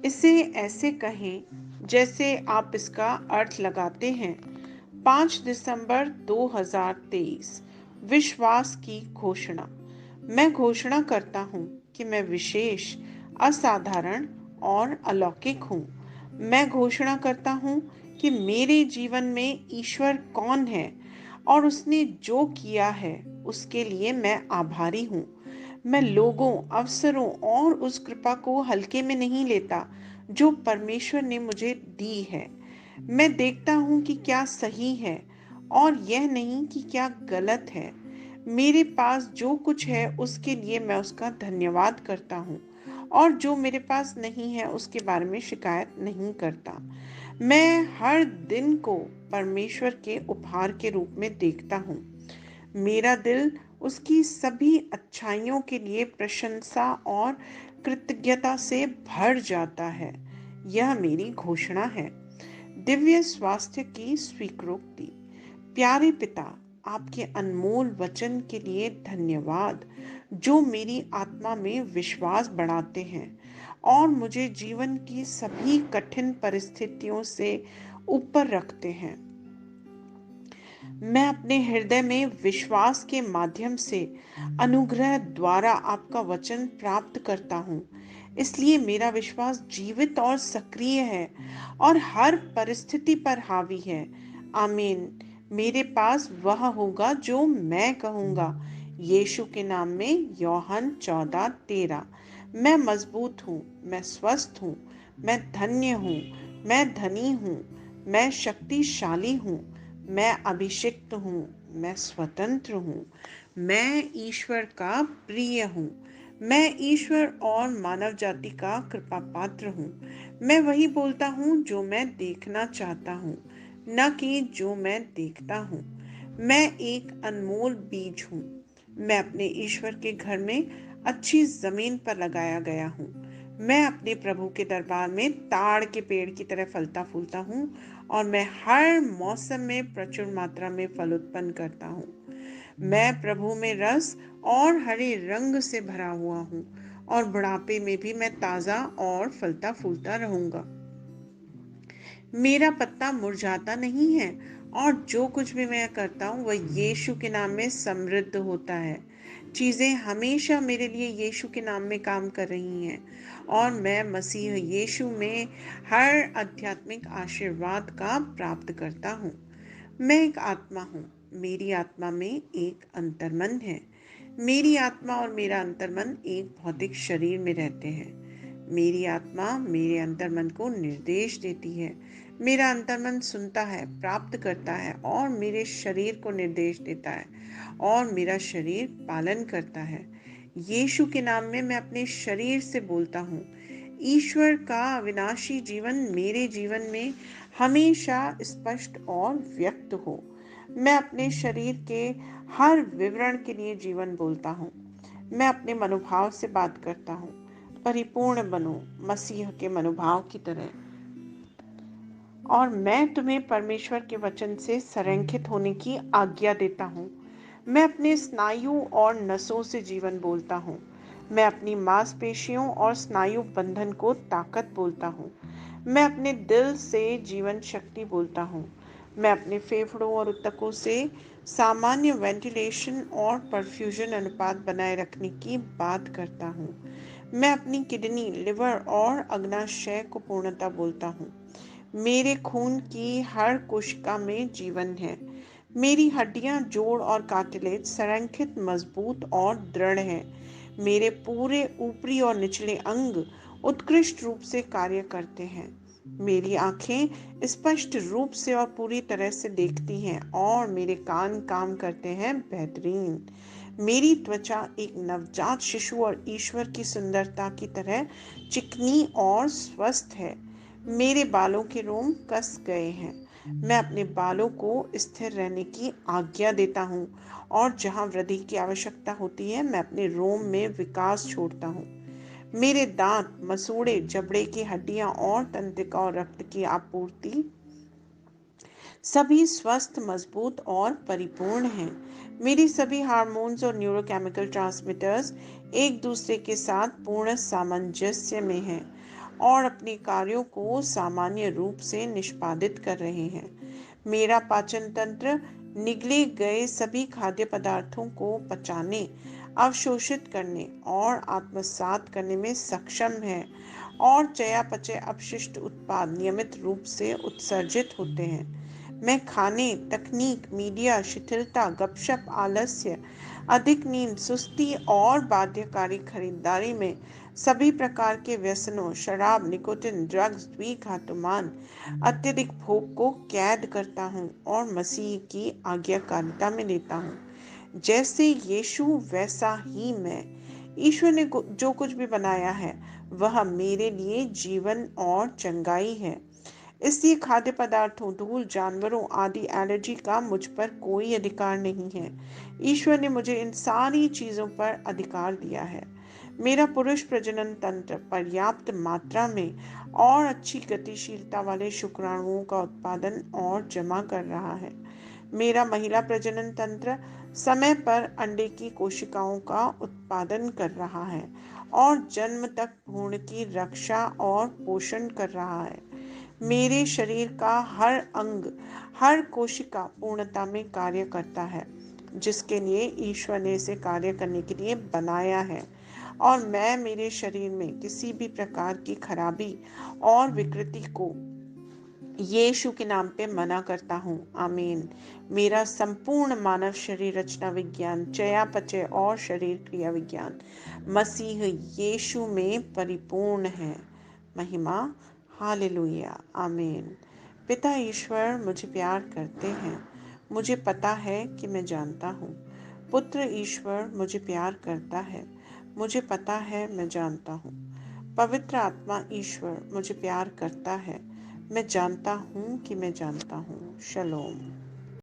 इसे ऐसे कहें जैसे आप इसका अर्थ लगाते हैं। 5 दिसंबर 2023। विश्वास की घोषणा। मैं घोषणा करता हूँ कि मैं विशेष, असाधारण और अलौकिक हूँ। मैं घोषणा करता हूँ कि मेरे जीवन में ईश्वर कौन है और उसने जो किया है उसके लिए मैं आभारी हूँ। मैं लोगों, अवसरों और उस कृपा को हल्के में नहीं लेता जो परमेश्वर ने मुझे दी है। मैं देखता हूँ कि क्या सही है और यह नहीं कि क्या गलत है। मेरे पास जो कुछ है उसके लिए मैं उसका धन्यवाद करता हूँ और जो मेरे पास नहीं है उसके बारे में शिकायत नहीं करता। मैं हर दिन को परमेश्वर के उपहार के रूप में देखता हूँ। मेरा दिल उसकी सभी अच्छाइयों के लिए प्रशंसा और कृतज्ञता से भर जाता है। यह मेरी घोषणा है। दिव्य स्वास्थ्य की स्वीकृति। प्यारे पिता, आपके अनमोल वचन के लिए धन्यवाद जो मेरी आत्मा में विश्वास बढ़ाते हैं और मुझे जीवन की सभी कठिन परिस्थितियों से ऊपर रखते हैं। मैं अपने हृदय में विश्वास के माध्यम से अनुग्रह द्वारा आपका वचन प्राप्त करता हूँ। इसलिए मेरा विश्वास जीवित और सक्रिय है और हर परिस्थिति पर हावी है। आमीन। मेरे पास वह होगा जो मैं कहूँगा। यीशु के नाम में। यूहन्ना 14:13। मैं मजबूत हूँ, मैं स्वस्थ हूँ, मैं धन्य हूँ, मैं धनी हूँ, मैं शक्तिशाली हूँ, मैं अभिषिक्त हूँ, मैं स्वतंत्र हूँ, मैं ईश्वर का प्रिय हूँ, मैं ईश्वर और मानव जाति का कृपा पात्र हूँ। मैं वही बोलता हूँ जो मैं देखना चाहता हूँ, न कि जो मैं देखता हूँ। मैं एक अनमोल बीज हूँ। मैं अपने ईश्वर के घर में अच्छी जमीन पर लगाया गया हूँ। मैं अपने प्रभु के दरबार में ताड़ के पेड़ की तरह फलता फूलता हूँ और मैं हर मौसम में प्रचुर मात्रा में फल उत्पन्न करता हूँ। मैं प्रभु में रस और हरे रंग से भरा हुआ हूँ और बुढ़ापे में भी मैं ताजा और फलता फूलता रहूंगा। मेरा पत्ता मुरझाता नहीं है और जो कुछ भी मैं करता हूँ वह यीशु के नाम में समृद्ध होता है। चीजें हमेशा मेरे लिए यीशु के नाम में काम कर रही हैं और मैं मसीह यीशु में हर आध्यात्मिक आशीर्वाद का प्राप्त करता हूँ। मैं एक आत्मा हूँ। मेरी आत्मा में एक अंतर्मन है। मेरी आत्मा और मेरा अंतर्मन एक भौतिक शरीर में रहते हैं। मेरी आत्मा मेरे अंतर्मन को निर्देश देती है। मेरा अंतर्मन सुनता है, प्राप्त करता है और मेरे शरीर को निर्देश देता है और मेरा शरीर पालन करता है। यीशु के नाम में मैं अपने शरीर से बोलता हूँ, ईश्वर का अविनाशी जीवन मेरे जीवन में हमेशा स्पष्ट और व्यक्त हो। मैं अपने शरीर के हर विवरण के लिए जीवन बोलता हूँ। मैं अपने मनोभाव से बात करता हूँ, परिपूर्ण बनो मसीह के मनोभाव की तरह। और मैं तुम्हें परमेश्वर के वचन से संरेखित होने की आज्ञा देता हूँ। मैं अपने स्नायु और नसों से जीवन बोलता हूँ। मैं अपनी मांसपेशियों और स्नायु बंधन को ताकत बोलता हूँ। मैं अपने दिल से जीवन शक्ति बोलता हूँ। मैं अपने फेफड़ों और ऊतकों से सामान्य वेंटिलेशन और परफ्यूजन अनुपात बनाए रखने की बात करता हूँ। मैं अपनी किडनी, लिवर और अग्नाशय को पूर्णता बोलता हूँ। मेरे खून की हर कोशिका में जीवन है। मेरी हड्डियां, जोड़ और कार्टिलेज संरेखित, मजबूत और दृढ़ हैं। मेरे पूरे ऊपरी और निचले अंग उत्कृष्ट रूप से कार्य करते हैं। मेरी आंखें स्पष्ट रूप से और पूरी तरह से देखती हैं और मेरे कान काम करते हैं बेहतरीन। मेरी त्वचा एक नवजात शिशु और ईश्वर की सुंदरता की तरह चिकनी और स्वस्थ है। मेरे बालों के रोम कस गए हैं। मैं अपने बालों को स्थिर रहने की आज्ञा देता हूँ और जहाँ वृद्धि की आवश्यकता होती है मैं अपने रोम में विकास छोड़ता हूँ। मेरे दांत, मसूड़े, जबड़े की हड्डियां और तंत्रिका और रक्त की आपूर्ति सभी स्वस्थ, मजबूत और परिपूर्ण हैं। मेरी सभी हार्मोन्स और न्यूरोकेमिकल ट्रांसमीटर्स एक दूसरे के साथ पूर्ण सामंजस्य में हैं और अपने कार्यों को सामान्य रूप से निष्पादित कर रहे हैं। मेरा पाचन तंत्र निगले गए सभी खाद्य पदार्थों को पचाने, अवशोषित करने और आत्मसात करने में सक्षम है और चयापचय अपशिष्ट उत्पाद नियमित रूप से उत्सर्जित होते हैं। मैं खाने, तकनीक, मीडिया, शिथिलता, गपशप, आलस्य, अधिक नींद, सुस्ती और बाध्यकारी खरीदारी में सभी प्रकार के व्यसनों, शराब, निकोटिन, ड्रग्स, द्विघातुमान, अत्यधिक भोग को कैद करता हूँ और मसीह की आज्ञाकारिता में लेता हूँ। जैसे यीशु वैसा ही मैं। ईश्वर ने जो कुछ भी बनाया है वह मेरे लिए जीवन और चंगाई है। इसलिए खाद्य पदार्थों, धूल, जानवरों आदि एलर्जी का मुझ पर कोई अधिकार नहीं है। ईश्वर ने मुझे इन सारी चीजों पर अधिकार दिया है। मेरा पुरुष प्रजनन तंत्र पर्याप्त मात्रा में और अच्छी गतिशीलता वाले शुक्राणुओं का उत्पादन और जमा कर रहा है। मेरा महिला प्रजनन तंत्र समय पर अंडे की कोशिकाओं का उत्पादन कर रहा है और जन्म तक भ्रूण की रक्षा और पोषण कर रहा है। मेरे शरीर का हर अंग, हर कोशिका पूर्णता में कार्य करता है, जिसके लिए ईश्वर ने इसे कार्य करने के लिए बनाया है। और मैं मेरे शरीर में किसी भी प्रकार की खराबी और विकृति को यीशु के नाम पे मना करता हूँ। आमीन। मेरा संपूर्ण मानव शरीर रचना विज्ञान, चयापचय और शरीर क्रिया विज्ञान मसीह यीशु में परिपूर्ण है। महिमा, हालेलुया, आमीन। पिता ईश्वर मुझे प्यार करते हैं। मुझे पता है कि मैं जानता हूँ। पुत्र ईश्वर मुझे प्यार करता है। मुझे पता है, मैं जानता हूँ। पवित्र आत्मा ईश्वर मुझे प्यार करता है। मैं जानता हूँ कि मैं जानता हूँ। शलोम।